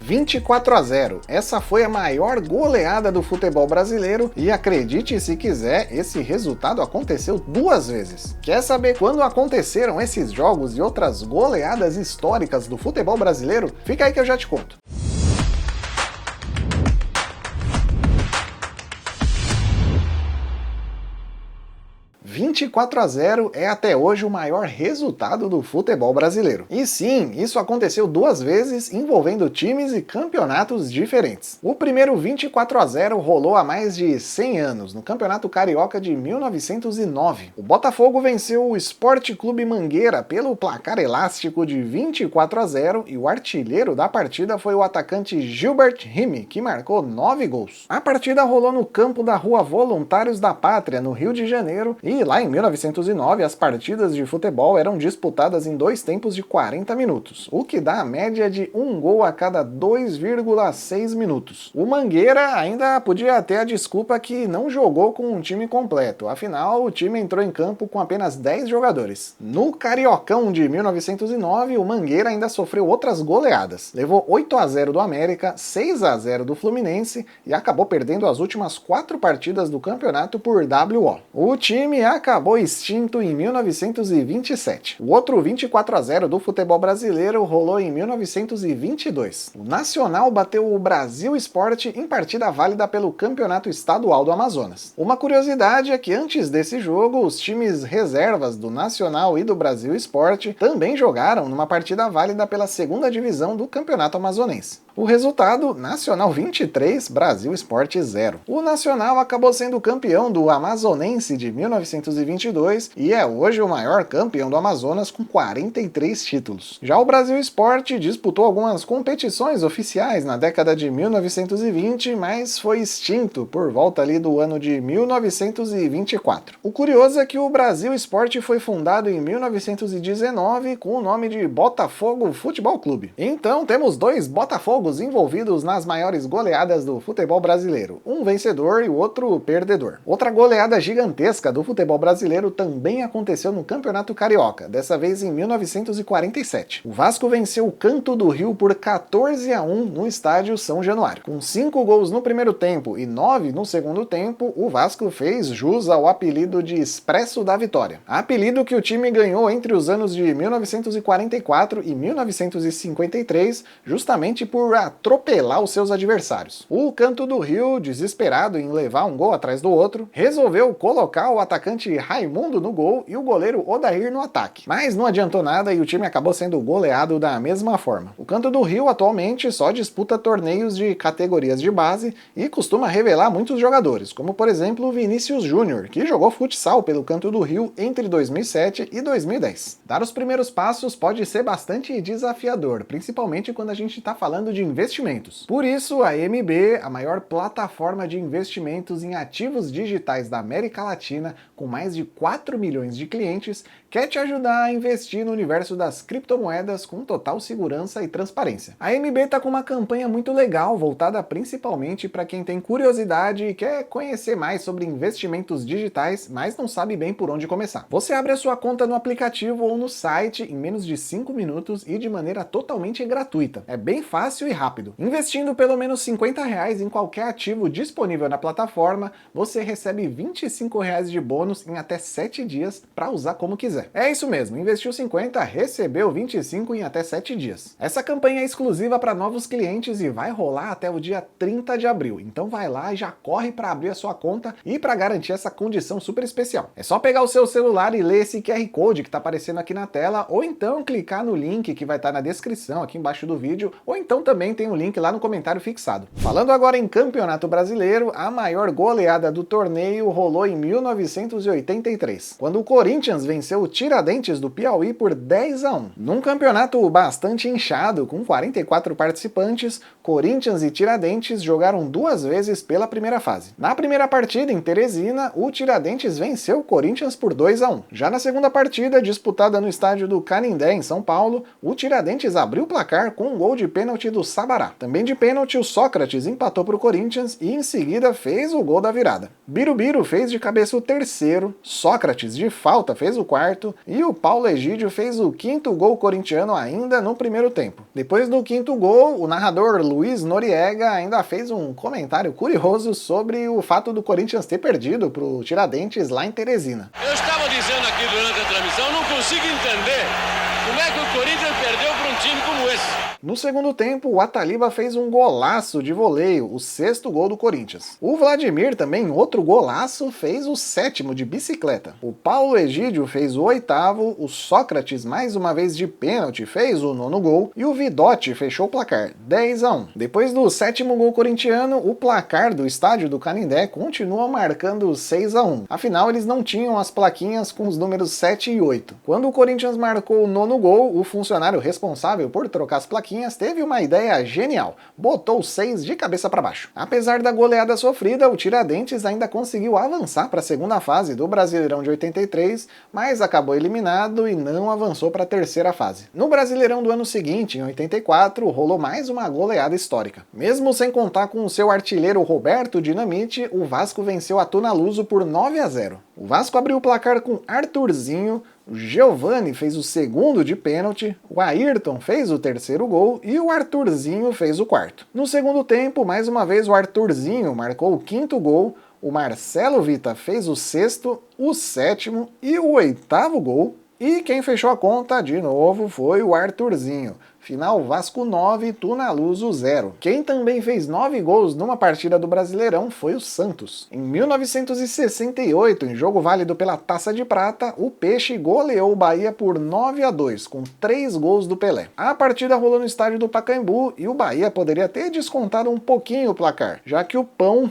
24-0. Essa foi a maior goleada do futebol brasileiro e acredite se quiser, esse resultado aconteceu 2 vezes. Quer saber quando aconteceram esses jogos e outras goleadas históricas do futebol brasileiro? Fica aí que eu já te conto. 24-0 é até hoje o maior resultado do futebol brasileiro. E sim, isso aconteceu 2 vezes envolvendo times e campeonatos diferentes. O primeiro 24-0 rolou há mais de 100 anos, no Campeonato Carioca de 1909. O Botafogo venceu o Sport Clube Mangueira pelo placar elástico de 24-0 e o artilheiro da partida foi o atacante Gilbert Rime, que marcou 9 gols. A partida rolou no campo da Rua Voluntários da Pátria, no Rio de Janeiro, e lá em 1909 as partidas de futebol eram disputadas em 2 tempos de 40 minutos, o que dá a média de 1 gol a cada 2,6 minutos. O Mangueira ainda podia ter a desculpa que não jogou com um time completo, afinal o time entrou em campo com apenas 10 jogadores. No Cariocão de 1909, o Mangueira ainda sofreu outras goleadas. Levou 8-0 do América, 6-0 do Fluminense e acabou perdendo as últimas 4 partidas do campeonato por WO. O time acabou extinto em 1927. O outro 24-0 do futebol brasileiro rolou em 1922. O Nacional bateu o Brasil Sport em partida válida pelo Campeonato Estadual do Amazonas. Uma curiosidade é que antes desse jogo, os times reservas do Nacional e do Brasil Sport também jogaram numa partida válida pela 2ª divisão do Campeonato Amazonense. O resultado, Nacional 23, Brasil Sport 0. O Nacional acabou sendo campeão do Amazonense de 1922 e é hoje o maior campeão do Amazonas com 43 títulos. Já o Brasil Sport disputou algumas competições oficiais na década de 1920, mas foi extinto por volta ali do ano de 1924. O curioso é que o Brasil Sport foi fundado em 1919 com o nome de Botafogo Futebol Clube. Então temos 2 Botafogos envolvidos nas maiores goleadas do futebol brasileiro, um vencedor e o outro perdedor. Outra goleada gigantesca do futebol brasileiro também aconteceu no Campeonato Carioca, dessa vez em 1947. O Vasco venceu o Canto do Rio por 14-1 no estádio São Januário. Com 5 gols no primeiro tempo e 9 no segundo tempo, o Vasco fez jus ao apelido de Expresso da Vitória. Apelido que o time ganhou entre os anos de 1944 e 1953, justamente por atropelar os seus adversários. O Canto do Rio, desesperado em levar um gol atrás do outro, resolveu colocar o atacante Raimundo no gol e o goleiro Odair no ataque. Mas não adiantou nada e o time acabou sendo goleado da mesma forma. O Canto do Rio atualmente só disputa torneios de categorias de base e costuma revelar muitos jogadores, como por exemplo o Vinícius Júnior, que jogou futsal pelo Canto do Rio entre 2007 e 2010. Dar os primeiros passos pode ser bastante desafiador, principalmente quando a gente está falando de investimentos. Por isso, a AMB, a maior plataforma de investimentos em ativos digitais da América Latina, com mais de 4 milhões de clientes, quer te ajudar a investir no universo das criptomoedas com total segurança e transparência. A AMB está com uma campanha muito legal, voltada principalmente para quem tem curiosidade e quer conhecer mais sobre investimentos digitais, mas não sabe bem por onde começar. Você abre a sua conta no aplicativo ou no site em menos de 5 minutos e de maneira totalmente gratuita. É bem fácil e rápido. Investindo pelo menos R$50 em qualquer ativo disponível na plataforma, você recebe R$25 de bônus em até 7 dias para usar como quiser. É isso mesmo, investiu 50, recebeu 25 em até 7 dias. Essa campanha é exclusiva para novos clientes e vai rolar até o dia 30 de abril, então vai lá e já corre para abrir a sua conta e para garantir essa condição super especial. É só pegar o seu celular e ler esse QR Code que está aparecendo aqui na tela, ou então clicar no link que vai estar na descrição aqui embaixo do vídeo, ou então também tem um link lá no comentário fixado. Falando agora em Campeonato Brasileiro, a maior goleada do torneio rolou em 1983, quando o Corinthians venceu o Tiradentes do Piauí por 10-1. Num campeonato bastante inchado, com 44 participantes, Corinthians e Tiradentes jogaram 2 vezes pela primeira fase. Na primeira partida, em Teresina, o Tiradentes venceu o Corinthians por 2-1. Já na segunda partida, disputada no estádio do Canindé, em São Paulo, o Tiradentes abriu o placar com um gol de pênalti do Sabará. Também de pênalti, o Sócrates empatou para o Corinthians e em seguida fez o gol da virada. Birubiru fez de cabeça o terceiro, Sócrates de falta fez o quarto quarto e o Paulo Egídio fez o quinto gol corintiano ainda no primeiro tempo. Depois do quinto gol, o narrador Luiz Noriega ainda fez um comentário curioso sobre o fato do Corinthians ter perdido para o Tiradentes lá em Teresina. Eu estava dizendo aqui durante a transmissão, não consigo entender como é que o Corinthians perdeu para um time como esse. No segundo tempo, o Ataliba fez um golaço de voleio, o sexto gol do Corinthians. O Vladimir também, outro golaço, fez o sétimo de bicicleta. O Paulo Egídio fez o oitavo, o Sócrates mais uma vez de pênalti fez o nono gol e o Vidotti fechou o placar, 10-1. Depois do sétimo gol corintiano, o placar do estádio do Canindé continua marcando 6-1. Afinal, eles não tinham as plaquinhas com os números 7 e 8. Quando o Corinthians marcou o nono gol, o funcionário responsável por trocar as plaquinhas teve uma ideia genial, botou 6 de cabeça para baixo. Apesar da goleada sofrida, o Tiradentes ainda conseguiu avançar para a segunda fase do Brasileirão de 83, mas acabou eliminado e não avançou para a terceira fase. No Brasileirão do ano seguinte, em 84, rolou mais uma goleada histórica. Mesmo sem contar com o seu artilheiro Roberto Dinamite, o Vasco venceu a Tunaluso por 9-0. O Vasco abriu o placar com Arthurzinho, o Giovani fez o segundo de pênalti, o Ayrton fez o terceiro gol e o Arthurzinho fez o quarto. No segundo tempo, mais uma vez o Arthurzinho marcou o quinto gol, o Marcelo Vita fez o sexto, o sétimo e o oitavo gol, e quem fechou a conta de novo foi o Arthurzinho. Final Vasco 9, Tunaluso 0. Quem também fez 9 gols numa partida do Brasileirão foi o Santos. Em 1968, em jogo válido pela Taça de Prata, o Peixe goleou o Bahia por 9-2, com 3 gols do Pelé. A partida rolou no estádio do Pacaembu e o Bahia poderia ter descontado um pouquinho o placar, já que o Pão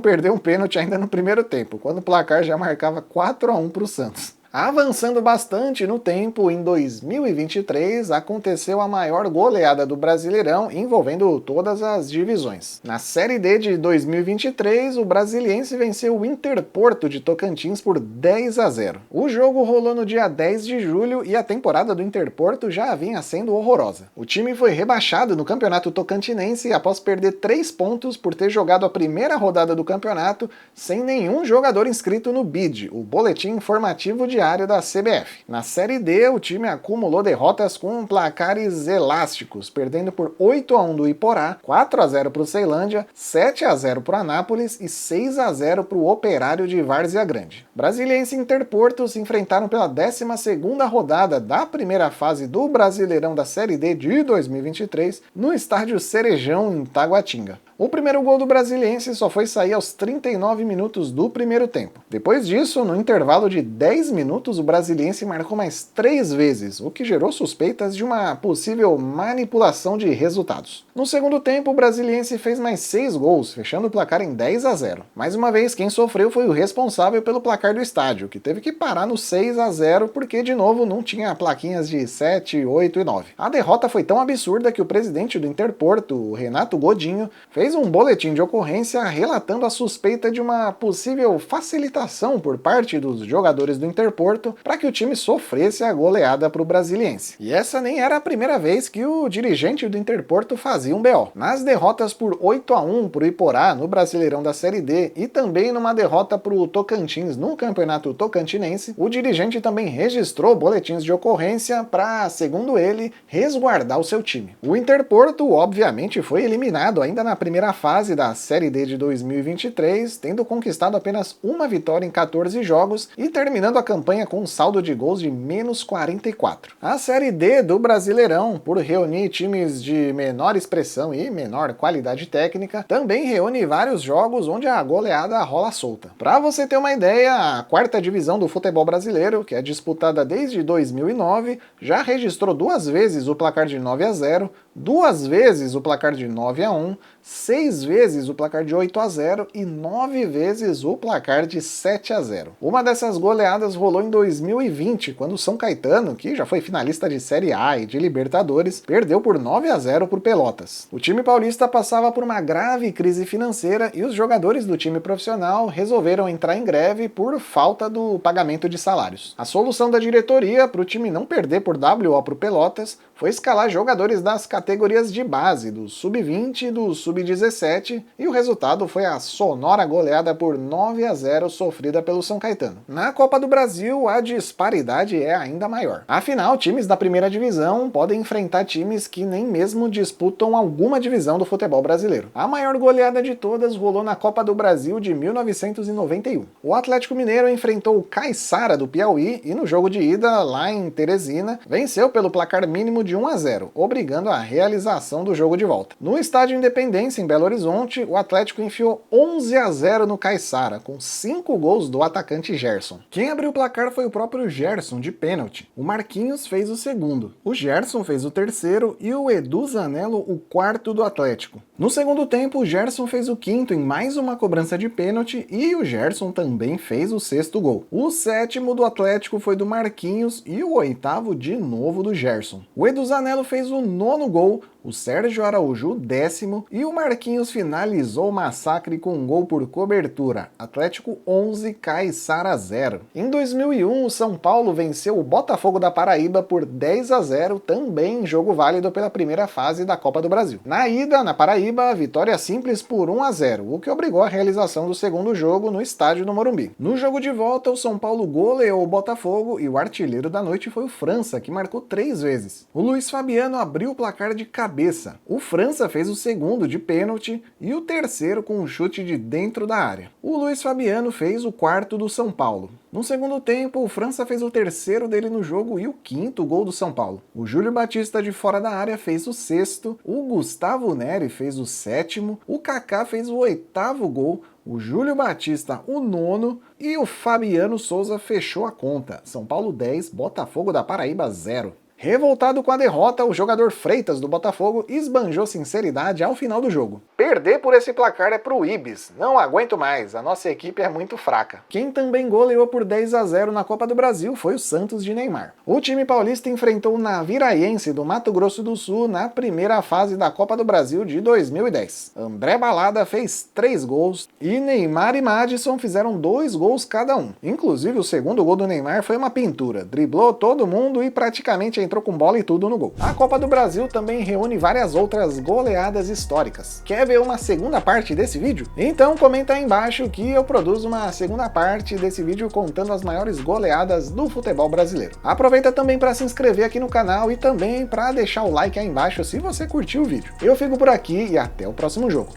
perdeu um pênalti ainda no primeiro tempo, quando o placar já marcava 4-1 para o Santos. Avançando bastante no tempo, em 2023 aconteceu a maior goleada do Brasileirão envolvendo todas as divisões. Na Série D de 2023, o Brasiliense venceu o Interporto de Tocantins por 10-0. O jogo rolou no dia 10 de julho e a temporada do Interporto já vinha sendo horrorosa. O time foi rebaixado no Campeonato Tocantinense após perder 3 pontos por ter jogado a primeira rodada do campeonato sem nenhum jogador inscrito no BID, o Boletim Informativo Diário da CBF. Na Série D, o time acumulou derrotas com placares elásticos, perdendo por 8-1 do Iporá, 4-0 para o Ceilândia, 7-0 para o Anápolis e 6-0 para o Operário de Várzea Grande. Brasiliense e Interporto se enfrentaram pela 12ª rodada da primeira fase do Brasileirão da Série D de 2023 no estádio Cerejão, em Taguatinga. O primeiro gol do Brasiliense só foi sair aos 39 minutos do primeiro tempo. Depois disso, no intervalo de 10 minutos, o Brasiliense marcou mais 3 vezes, o que gerou suspeitas de uma possível manipulação de resultados. No segundo tempo, o Brasiliense fez mais 6 gols, fechando o placar em 10-0. Mais uma vez, quem sofreu foi o responsável pelo placar do estádio, que teve que parar no 6-0 porque, de novo, não tinha plaquinhas de 7, 8 e 9. A derrota foi tão absurda que o presidente do Interporto, o Renato Godinho, fez um boletim de ocorrência relatando a suspeita de uma possível facilitação por parte dos jogadores do Interporto para que o time sofresse a goleada para o Brasiliense. E essa nem era a primeira vez que o dirigente do Interporto fazia um BO. Nas derrotas por 8-1 para o Iporá no Brasileirão da Série D e também numa derrota para o Tocantins no Campeonato Tocantinense, o dirigente também registrou boletins de ocorrência para, segundo ele, resguardar o seu time. O Interporto, obviamente, foi eliminado ainda na primeira fase da Série D de 2023, tendo conquistado apenas uma vitória em 14 jogos e terminando a campanha com um saldo de gols de -44. A Série D do Brasileirão, por reunir times de menor expressão e menor qualidade técnica, também reúne vários jogos onde a goleada rola solta. Para você ter uma ideia, a quarta divisão do futebol brasileiro, que é disputada desde 2009, já registrou 2 vezes o placar de 9-0, 2 vezes o placar de 9-1, 6 vezes o placar de 8-0 e 9 vezes o placar de 7-0. Uma dessas goleadas rolou em 2020, quando o São Caetano, que já foi finalista de Série A e de Libertadores, perdeu por 9-0 por Pelotas. O time paulista passava por uma grave crise financeira e os jogadores do time profissional resolveram entrar em greve por falta do pagamento de salários. A solução da diretoria para o time não perder por WO para o Pelotas foi escalar jogadores das categorias categorias de base, do Sub-20 e do Sub-17, e o resultado foi a sonora goleada por 9-0 sofrida pelo São Caetano. Na Copa do Brasil, a disparidade é ainda maior. Afinal, times da primeira divisão podem enfrentar times que nem mesmo disputam alguma divisão do futebol brasileiro. A maior goleada de todas rolou na Copa do Brasil de 1991. O Atlético Mineiro enfrentou o Caiçara do Piauí e no jogo de ida, lá em Teresina, venceu pelo placar mínimo de 1-0, obrigando a realização do jogo de volta. No estádio Independência, em Belo Horizonte, o Atlético enfiou 11-0 no Caiçara, com 5 gols do atacante Gerson. Quem abriu o placar foi o próprio Gerson, de pênalti. O Marquinhos fez o segundo, o Gerson fez o terceiro e o Edu Zanello o quarto do Atlético. No segundo tempo, o Gerson fez o quinto em mais uma cobrança de pênalti e o Gerson também fez o sexto gol. O sétimo do Atlético foi do Marquinhos e o oitavo de novo do Gerson. O Edu Zanello fez o nono gol, o Sérgio Araújo o 10º e o Marquinhos finalizou o massacre com um gol por cobertura. Atlético 11, Caiçara 0. Em 2001, o São Paulo venceu o Botafogo da Paraíba por 10-0, também em jogo válido pela primeira fase da Copa do Brasil. Na ida, na Paraíba, vitória simples por 1-0, o que obrigou a realização do segundo jogo no estádio do Morumbi. No jogo de volta, o São Paulo goleou o Botafogo e o artilheiro da noite foi o França, que marcou 3 vezes. O Luiz Fabiano abriu o placar de cabeça. O França fez o segundo de pênalti e o terceiro com um chute de dentro da área. O Luiz Fabiano fez o quarto do São Paulo. No segundo tempo, o França fez o terceiro dele no jogo e o quinto gol do São Paulo. O Júlio Batista de fora da área fez o sexto, o Gustavo Neri fez o sétimo, o Kaká fez o oitavo gol, o Júlio Batista o nono e o Fabiano Souza fechou a conta. São Paulo 10, Botafogo da Paraíba 0. Revoltado com a derrota, o jogador Freitas do Botafogo esbanjou sinceridade ao final do jogo. Perder por esse placar é pro Ibis. Não aguento mais, a nossa equipe é muito fraca. Quem também goleou por 10-0 na Copa do Brasil foi o Santos de Neymar. O time paulista enfrentou o Naviraense do Mato Grosso do Sul na primeira fase da Copa do Brasil de 2010. André Balada fez 3 gols e Neymar e Madison fizeram 2 gols cada um. Inclusive o segundo gol do Neymar foi uma pintura. Driblou todo mundo e praticamente entrou com bola e tudo no gol. A Copa do Brasil também reúne várias outras goleadas históricas. Quer ver uma segunda parte desse vídeo? Então comenta aí embaixo que eu produzo uma segunda parte desse vídeo contando as maiores goleadas do futebol brasileiro. Aproveita também para se inscrever aqui no canal e também para deixar o like aí embaixo se você curtiu o vídeo. Eu fico por aqui e até o próximo jogo.